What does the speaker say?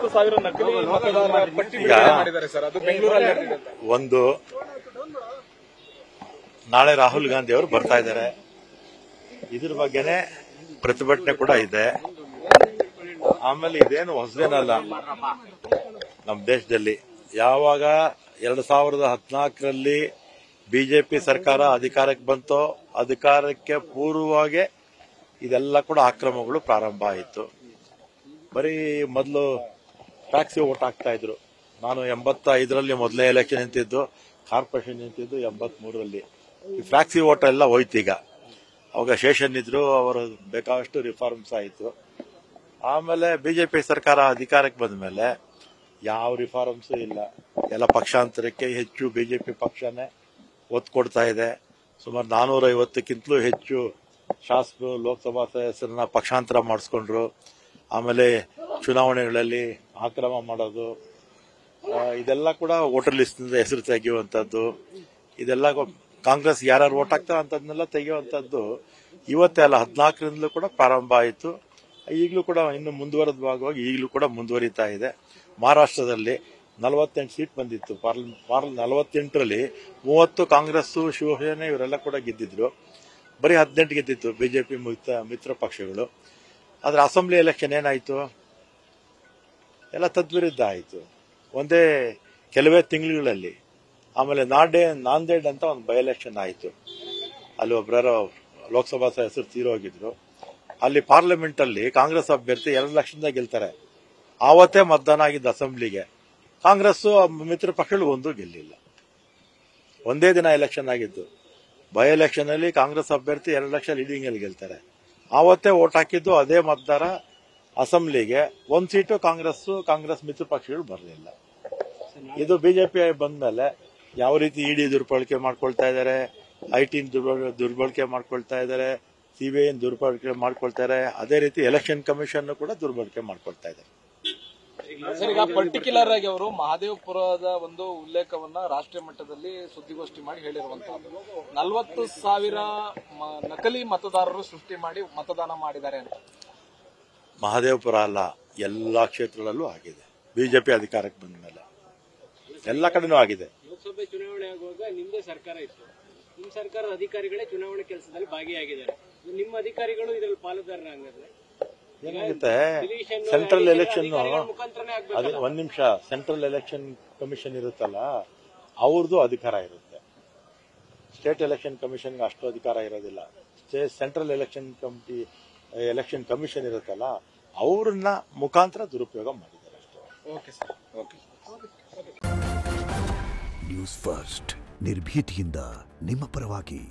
40,000 ನಕಲಿ ಮತದಾರರ ಪಟ್ಟಿ ಬಿಡುಗಡೆ ಮಾಡಿದ್ದಾರೆ ಸರ್. ಅದು ಬೆಂಗಳೂರಲ್ಲಿ ಒಂದು ನಾಳೆ ರಾಹುಲ್ ಗಾಂಧಿ ಅವರು ಬರ್ತಾ ಇದ್ದಾರೆ. ಇದ್ರ ಬಗ್ಗೆನೆ ಪ್ರತಿಭಟನೆ ಕೂಡ ಇದೆ. ಆಮೇಲೆ ಇದೇನು ಹೊಸದೇನಲ್ಲ ನಮ್ಮ ದೇಶದಲ್ಲಿ. ಯಾವಾಗ 2014ರಲ್ಲಿ ಬಿಜೆಪಿ ಸರ್ಕಾರ ಅಧಿಕಾರಕ್ಕೆ ಬಂತೋ ಅಧಿಕಾರಕ್ಕೆ ಪೂರ್ವವಾಗಿ ಇದೆಲ್ಲ ಕೂಡ ಅಕ್ರಮಗಳು ಪ್ರಾರಂಭ ಆಯಿತು. ಬರೀ ಮೊದಲು ಟ್ಯಾಕ್ಸಿ ಓಟ್ ಹಾಕ್ತಾ ಇದ್ರು. ನಾನು 85ರಲ್ಲಿ ಮೊದಲೇ ಎಲೆಕ್ಷನ್ ನಿಂತಿದ್ದು, ಕಾರ್ಪೊರೇಷನ್ ನಿಂತಿದ್ದು 83ರಲ್ಲಿ. ಈ ಫ್ಯಾಕ್ಸಿ ಓಟ್ ಎಲ್ಲ ಹೋಯ್ತು. ಈಗ ಅವಾಗ ಶೇಷನ್ ಇದ್ರು, ಅವರು ಬೇಕಾದಷ್ಟು ರಿಫಾರ್ಮ್ಸ್ ಆಯಿತು. ಆಮೇಲೆ ಬಿಜೆಪಿ ಸರ್ಕಾರ ಅಧಿಕಾರಕ್ಕೆ ಬಂದ ಮೇಲೆ ಯಾವ ರಿಫಾರ್ಮ್ಸ್ ಇಲ್ಲ. ಎಲ್ಲ ಪಕ್ಷಾಂತರಕ್ಕೆ ಹೆಚ್ಚು ಬಿಜೆಪಿ ಪಕ್ಷನೇ ಒತ್ತು ಕೊಡ್ತಾ ಇದೆ. ಸುಮಾರು 450ಕ್ಕಿಂತಲೂ ಹೆಚ್ಚು ಶಾಸಕರು ಲೋಕಸಭಾ ಸದಸ್ಯರನ್ನ ಪಕ್ಷಾಂತರ ಮಾಡಿಸ್ಕೊಂಡ್ರು. ಆಮೇಲೆ ಚುನಾವಣೆಗಳಲ್ಲಿ ಆಕ್ರಮ ಮಾಡೋದು, ಇದೆಲ್ಲ ಕೂಡ ವೋಟರ್ ಲಿಸ್ಟ್ ನಿಂದ ಹೆಸರು ತೆಗೆಯುವಂಥದ್ದು, ಇದೆಲ್ಲ ಕಾಂಗ್ರೆಸ್ ಯಾರ್ಯಾರು ವೋಟ್ ಹಾಕ್ತಾರೆ ಅಂತದನ್ನೆಲ್ಲ ತೆಗೆಯುವಂಥದ್ದು ಇವತ್ತೇ ಅಲ್ಲ 14ರಿಂದಲೂ ಕೂಡ ಪ್ರಾರಂಭ ಆಯಿತು. ಈಗಲೂ ಕೂಡ ಇನ್ನು ಮುಂದುವರೆದ ಭಾಗವಾಗಿ ಈಗಲೂ ಕೂಡ ಮುಂದುವರಿತಾ ಇದೆ. ಮಹಾರಾಷ್ಟ್ರದಲ್ಲಿ 48 ಸೀಟ್ ಬಂದಿತ್ತು. 48ರಲ್ಲಿ 30 ಕಾಂಗ್ರೆಸ್, ಶಿವಸೇನೆ ಇವರೆಲ್ಲ ಕೂಡ ಗೆದ್ದಿದ್ರು. ಬರೀ 18 ಗೆದ್ದಿತ್ತು ಬಿಜೆಪಿ ಮಿತ್ರ ಪಕ್ಷಗಳು. ಆದ್ರೆ ಅಸೆಂಬ್ಲಿ ಎಲೆಕ್ಷನ್ ಏನಾಯ್ತು, ಎಲ್ಲ ತದ್ವಿರುದ್ಧ ಆಯಿತು ಒಂದೇ ಕೆಲವೇ ತಿಂಗಳುಗಳಲ್ಲಿ. ಆಮೇಲೆ ನಾಂದೇಡ್ ಅಂತ ಒಂದು ಬೈ ಎಲೆಕ್ಷನ್ ಆಯಿತು. ಅಲ್ಲಿ ಒಬ್ಬರ ಲೋಕಸಭಾ ಸದಸ್ಯರು ತೀರೋಗಿದ್ರು. ಅಲ್ಲಿ ಪಾರ್ಲಿಮೆಂಟ್ ಅಲ್ಲಿ ಕಾಂಗ್ರೆಸ್ ಅಭ್ಯರ್ಥಿ 2 ಲಕ್ಷದಿಂದ ಗೆಲ್ತಾರೆ. ಆವತ್ತೇ ಮತದಾನ ಆಗಿದ್ದ ಅಸೆಂಬ್ಲಿಗೆ. ಕಾಂಗ್ರೆಸ್ ಮಿತ್ರ ಪಕ್ಷಗಳು ಒಂದೂ ಗೆಲ್ಲಿಲ್ಲ. ಒಂದೇ ದಿನ ಎಲೆಕ್ಷನ್ ಆಗಿದ್ದು. ಬೈ ಎಲೆಕ್ಷನ್ ಅಲ್ಲಿ ಕಾಂಗ್ರೆಸ್ ಅಭ್ಯರ್ಥಿ 2 ಲಕ್ಷ ಲೀಡಿಂಗ್ ಅಲ್ಲಿ ಗೆಲ್ತಾರೆ. ಆವತ್ತೇ ವೋಟ್ ಹಾಕಿದ್ದು ಅದೇ ಮತದಾರ ಅಸೆಂಬ್ಲಿಗೆ. 1 ಸೀಟು ಕಾಂಗ್ರೆಸ್ ಮಿತ್ರ ಪಕ್ಷಗಳು ಬರಲಿಲ್ಲ. ಇದು ಬಿಜೆಪಿ ಬಂದ ಮೇಲೆ ಯಾವ ರೀತಿ ಇಡಿ ದುರ್ಬಳಕೆ ಮಾಡ್ಕೊಳ್ತಾ ಇದ್ದಾರೆ, ಐಟಿ ದುರ್ಬಳಕೆ ಮಾಡ್ಕೊಳ್ತಾ ಇದ್ದಾರೆ, ಸಿಬಿಐ ದುರ್ಬಳಕೆ ಮಾಡ್ಕೊಳ್ತಾರೆ, ಅದೇ ರೀತಿ ಎಲೆಕ್ಷನ್ ಕಮಿಷನ್ ಕೂಡ ದುರ್ಬಳಕೆ ಮಾಡ್ಕೊಳ್ತಾ ಇದ್ದಾರೆ. ಸರ್, ಈಗ ಪರ್ಟಿಕ್ಯುಲರ್ ಆಗಿ ಅವರು ಮಹದೇವಪುರದ ಒಂದು ಉಲ್ಲೇಖವನ್ನ ರಾಷ್ಟ್ರೀಯ ಮಟ್ಟದಲ್ಲಿ ಸುದ್ದಿಗೋಷ್ಠಿ ಮಾಡಿ ಹೇಳಿರುವಂತಹದ್ದು 40,000 ನಕಲಿ ಮತದಾರರು ಸೃಷ್ಟಿ ಮಾಡಿ ಮತದಾನ ಮಾಡಿದ್ದಾರೆ ಅಂತ. ಮಹದೇವಪುರ ಅಲ್ಲ, ಎಲ್ಲಾ ಕ್ಷೇತ್ರಗಳಲ್ಲೂ ಆಗಿದೆ. ಬಿಜೆಪಿ ಅಧಿಕಾರಕ್ಕೆ ಬಂದ ಮೇಲೆ ಎಲ್ಲ ಕಡೆನೂ ಆಗಿದೆ. ಲೋಕಸಭೆ ಚುನಾವಣೆ ಆಗುವಾಗ ನಿಮ್ಮದೇ ಸರ್ಕಾರ ಇತ್ತು. ನಿಮ್ಮ ಸರ್ಕಾರದ ಅಧಿಕಾರಿಗಳೇ ಚುನಾವಣೆ ಕೆಲಸದಲ್ಲಿ ಭಾಗಿಯಾಗಿದ್ದಾರೆ. ನಿಮ್ಮ ಅಧಿಕಾರಿಗಳು ಇದರಲ್ಲಿ ಪಾಲುದಾರರಾಗಿದ್ದಾರೆ. ಏನಾಗುತ್ತೆ, ಸೆಂಟ್ರಲ್ ಎಲೆಕ್ಷನ್ ಅದೇ 1 ನಿಮಿಷ, ಸೆಂಟ್ರಲ್ ಎಲೆಕ್ಷನ್ ಕಮಿಷನ್ ಇರುತ್ತಲ್ಲ, ಅವ್ರದ್ದು ಅಧಿಕಾರ ಇರುತ್ತೆ. ಸ್ಟೇಟ್ ಎಲೆಕ್ಷನ್ ಕಮಿಷನ್ಗೆ ಅಷ್ಟು ಅಧಿಕಾರ ಇರೋದಿಲ್ಲ. ಸೆಂಟ್ರಲ್ ಎಲೆಕ್ಷನ್ ಕಮಿಷನ್ ಇರುತ್ತಲ್ಲ, ಅವ್ರನ್ನ ಮುಖಾಂತರ ದುರುಪಯೋಗ ಮಾಡಿದ್ದಾರೆ ಅಷ್ಟೇ. Okay sir, okay. News first, ನಿರ್ಭೀತಿಯಿಂದ ನಿಮ್ಮ ಪರವಾಗಿ.